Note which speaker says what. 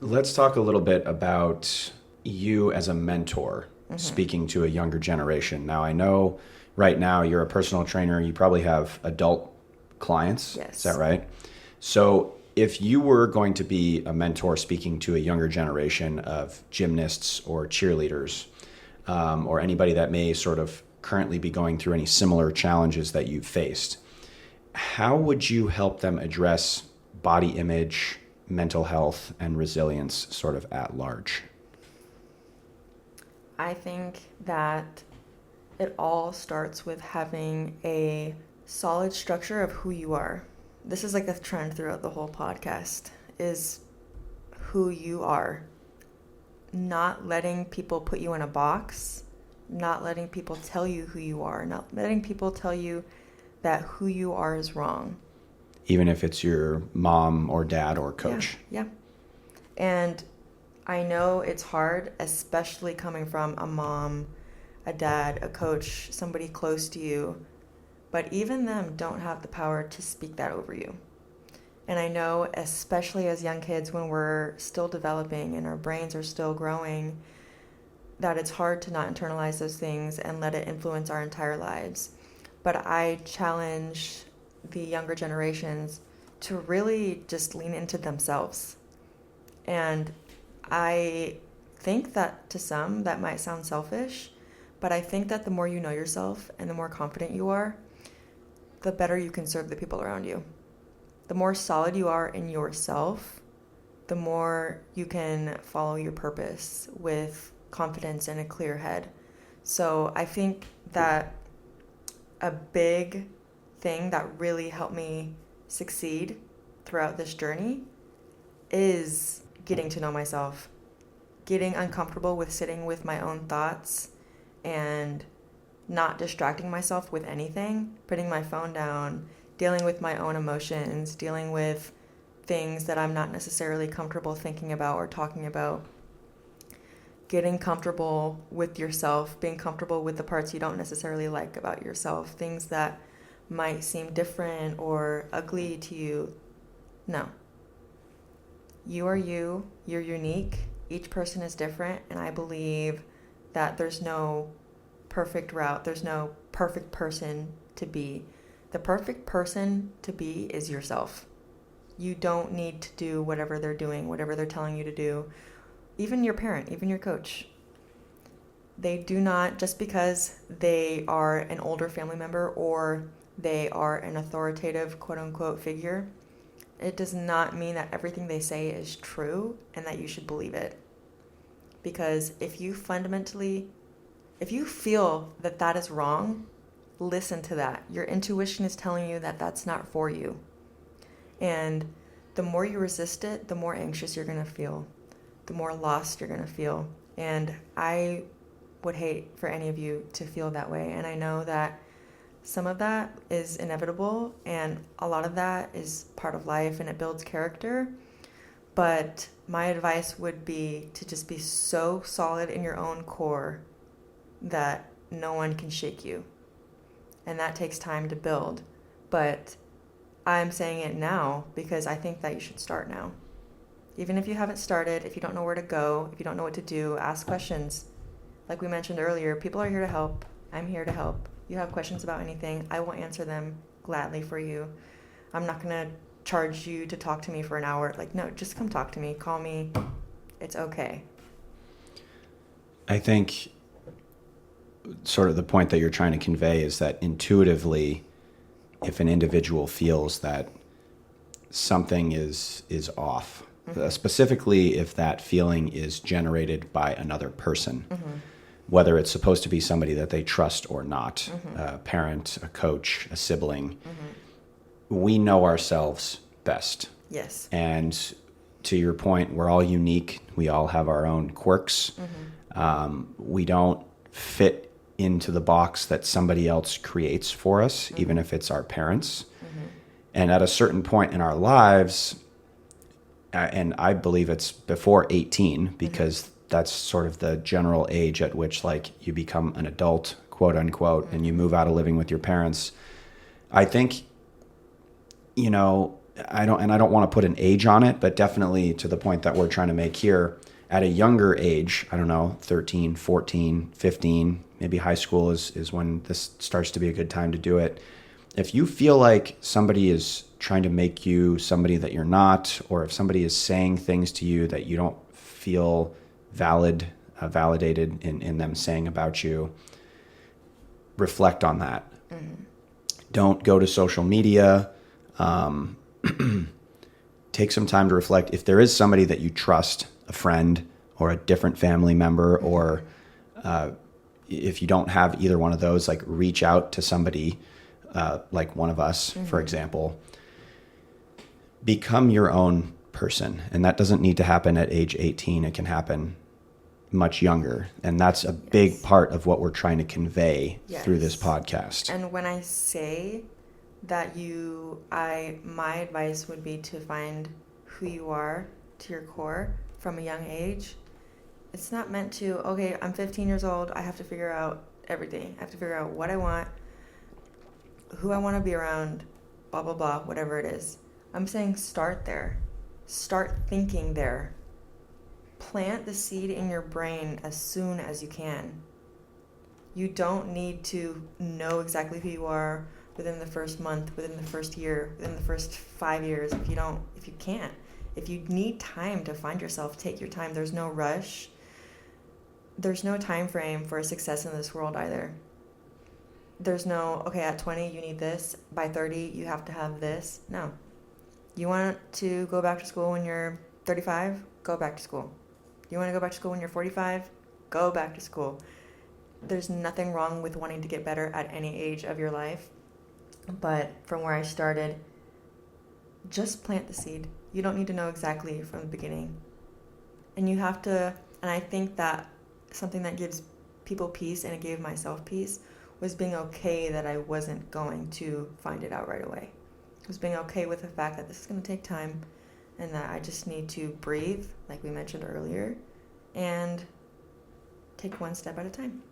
Speaker 1: Let's talk a little bit about you as a mentor speaking to a younger generation. Now, I know right now you're a personal trainer. You probably have adult clients.
Speaker 2: Yes.
Speaker 1: Is that right? So if you were going to be a mentor speaking to a younger generation of gymnasts or cheerleaders, or anybody that may sort of currently be going through any similar challenges that you've faced, how would you help them address body image, mental health, and resilience sort of at large?
Speaker 2: I think that it all starts with having a solid structure of who you are. This is like a trend throughout the whole podcast, is who you are. Not letting people put you in a box, not letting people tell you who you are, not letting people tell you that who you are is wrong.
Speaker 1: Even if it's your mom or dad or coach.
Speaker 2: Yeah. And I know it's hard, especially coming from a mom, a dad, a coach, somebody close to you. But even them don't have the power to speak that over you. And I know, especially as young kids, when we're still developing and our brains are still growing, that it's hard to not internalize those things and let it influence our entire lives. But I challenge the younger generations to really just lean into themselves. And I think that to some that might sound selfish, but I think that the more you know yourself and the more confident you are, the better you can serve the people around you. The more solid you are in yourself, the more you can follow your purpose with confidence and a clear head. So I think that a big thing that really helped me succeed throughout this journey is getting to know myself, getting uncomfortable with sitting with my own thoughts and not distracting myself with anything, putting my phone down, dealing with my own emotions, dealing with things that I'm not necessarily comfortable thinking about or talking about. Getting comfortable with yourself, being comfortable with the parts you don't necessarily like about yourself, things that might seem different or ugly to you. No. You are you, you're unique, each person is different, and I believe that there's no perfect route, there's no perfect person to be. The perfect person to be is yourself. You don't need to do whatever they're doing, whatever they're telling you to do. Even your parent, even your coach. They do not, just because they are an older family member or they are an authoritative quote-unquote figure, it does not mean that everything they say is true and that you should believe it. Because if you feel that that is wrong, listen to that. Your intuition is telling you that that's not for you. And the more you resist it, the more anxious you're going to feel, the more lost you're going to feel. And I would hate for any of you to feel that way. And I know that some of that is inevitable and a lot of that is part of life and it builds character. But my advice would be to just be so solid in your own core that no one can shake you. And that takes time to build. But I'm saying it now because I think that you should start now. Even if you haven't started, if you don't know where to go, if you don't know what to do, ask questions. Like we mentioned earlier, people are here to help. I'm here to help. You have questions about anything, I will answer them gladly for you. I'm not going to charge you to talk to me for an hour. Like, no, just come talk to me. Call me. It's okay.
Speaker 1: I think sort of the point that you're trying to convey is that intuitively, if an individual feels that something is off, specifically if that feeling is generated by another person, whether it's supposed to be somebody that they trust or not, a parent, a coach, a sibling, we know ourselves best.
Speaker 2: Yes.
Speaker 1: And to your point, we're all unique. We all have our own quirks. We don't fit into the box that somebody else creates for us, even if it's our parents. And at a certain point in our lives, and I believe it's before 18, because that's sort of the general age at which like you become an adult, quote unquote, and you move out of living with your parents. I think, you know, I don't want to put an age on it, but definitely to the point that we're trying to make here, at a younger age, I don't know, 13, 14, 15, maybe high school is when this starts to be a good time to do it. If you feel like somebody is trying to make you somebody that you're not, or if somebody is saying things to you that you don't feel validated in them saying about you, reflect on that. Mm-hmm. Don't go to social media. Take some time to reflect. If there is somebody that you trust, a friend or a different family member, or if you don't have either one of those, like reach out to somebody like one of us, mm-hmm. for example. Become your own person. And that doesn't need to happen at age 18. It can happen much younger. And that's a big part of what we're trying to convey through this podcast.
Speaker 2: And when I say that my advice would be to find who you are to your core from a young age. It's not meant to, okay, I'm 15 years old, I have to figure out everything. I have to figure out what I want, who I want to be around, blah, blah, blah, whatever it is. I'm saying start there. Start thinking there. Plant the seed in your brain as soon as you can. You don't need to know exactly who you are within the first month, within the first year, within the first 5 years, if you can't. If you need time to find yourself, take your time. There's no rush. There's no time frame for success in this world either. There's no, okay, at 20 you need this, by 30 you have to have this. No. You want to go back to school when you're 35? Go back to school. You want to go back to school when you're 45? Go back to school. There's nothing wrong with wanting to get better at any age of your life. But from where I started, just plant the seed. You don't need to know exactly from the beginning. And you have to, and I think that something that gives people peace, and it gave myself peace, was being okay that I wasn't going to find it out right away. It was being okay with the fact that this is going to take time, and that I just need to breathe, like we mentioned earlier, and take one step at a time.